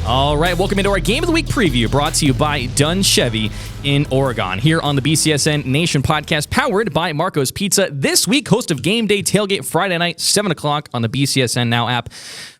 All right, welcome into our Game of the Week preview, brought to you by Dunn Chevy in Oregon, here on the BCSN Nation podcast, powered by Marco's Pizza. This week, host of Game Day Tailgate Friday night, 7 o'clock on the BCSN Now app.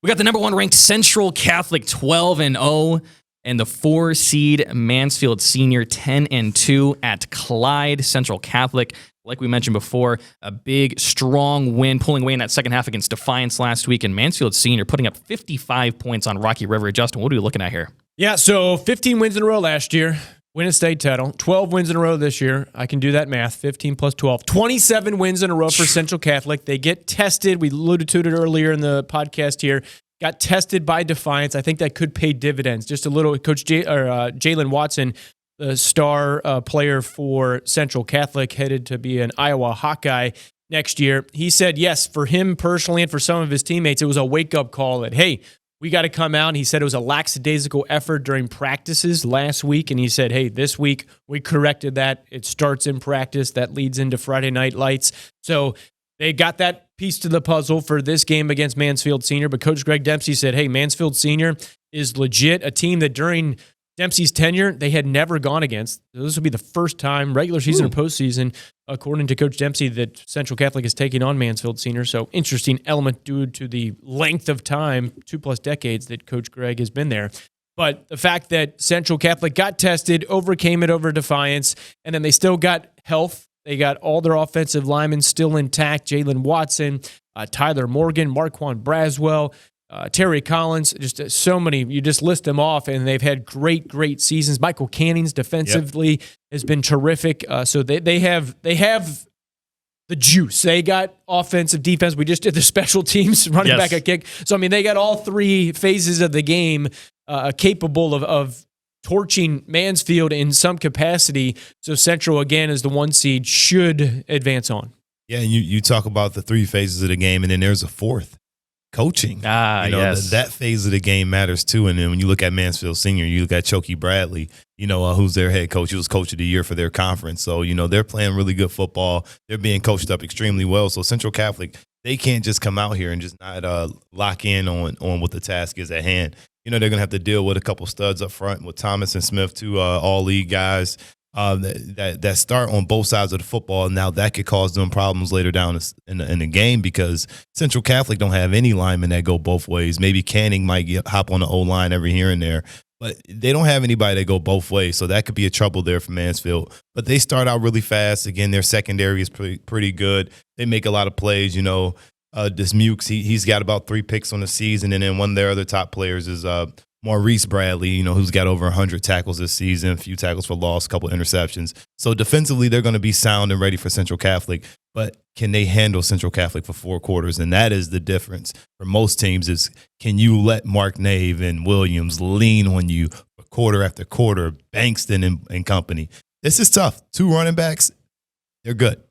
We got the number 1 ranked Central Catholic 12-0, and the 4 seed Mansfield Senior 10-2 at Clyde Central Catholic. Like we mentioned before, a big, strong win, pulling away in that second half against Defiance last week, and Mansfield Senior putting up 55 points on Rocky River. Justin, what are we looking at here? Yeah, so 15 wins in a row last year, win a state title. 12 wins in a row this year. I can do that math, 15 plus 12. 27 wins in a row for Central Catholic. They get tested. We alluded to it earlier in the podcast here. Got tested by Defiance. I think that could pay dividends. Just a little. Coach Jalen Watson, the star player for Central Catholic, headed to be an Iowa Hawkeye next year. He said, yes, for him personally and for some of his teammates, it was a wake-up call that, hey, we got to come out. And he said it was a lackadaisical effort during practices last week. And he said, hey, this week we corrected that. It starts in practice. That leads into Friday Night Lights. So they got that piece to the puzzle for this game against Mansfield Senior. But Coach Greg Dempsey said, hey, Mansfield Senior is legit, a team that during Dempsey's tenure, they had never gone against. This will be the first time, regular season or postseason, according to Coach Dempsey, that Central Catholic is taking on Mansfield Senior. So interesting element due to the length of time, 2+ decades, that Coach Greg has been there. But the fact that Central Catholic got tested, overcame it over Defiance, and then they still got health. They got all their offensive linemen still intact. Jalen Watson, Tyler Morgan, Marquand Braswell, Terry Collins, just so many. You just list them off, and they've had great seasons. Michael Cannings defensively has been terrific. So they have the juice. They got offensive, defense. We just did the special teams, running back, a kick. So, I mean, they got all 3 phases of the game capable of torching Mansfield in some capacity. So Central, again, as the 1 seed, should advance on. Yeah, and you talk about the 3 phases of the game, and then there's a 4th. Coaching. Yes. That phase of the game matters too. And then when you look at Mansfield Senior, you look at Ch Bradley, who's their head coach. He was coach of the year for their conference. So, they're playing really good football. They're being coached up extremely well. So Central Catholic, they can't just come out here and just not lock in on what the task is at hand. They're going to have to deal with a couple studs up front with Thomas and Smith, 2 all-league guys that start on both sides of the football. Now that could cause them problems later down in the game, because Central Catholic don't have any linemen that go both ways. Maybe Canning might hop on the O-line every here and there, but they don't have anybody that go both ways. So that could be a trouble there for Mansfield. But they start out really fast. Again, their secondary is pretty good. They make a lot of plays. This 𝗦𝗽CE, he's got about 3 picks on the season, and then one of their other top players is Maurice Bradley, who's got over 100 tackles this season, a few tackles for loss, a couple interceptions. So defensively, they're going to be sound and ready for Central Catholic. But can they handle Central Catholic for 4 quarters? And that is the difference for most teams, is can you let Mark Nave and Williams lean on you for quarter after quarter, Bankston and company? This is tough. 2 running backs, they're good.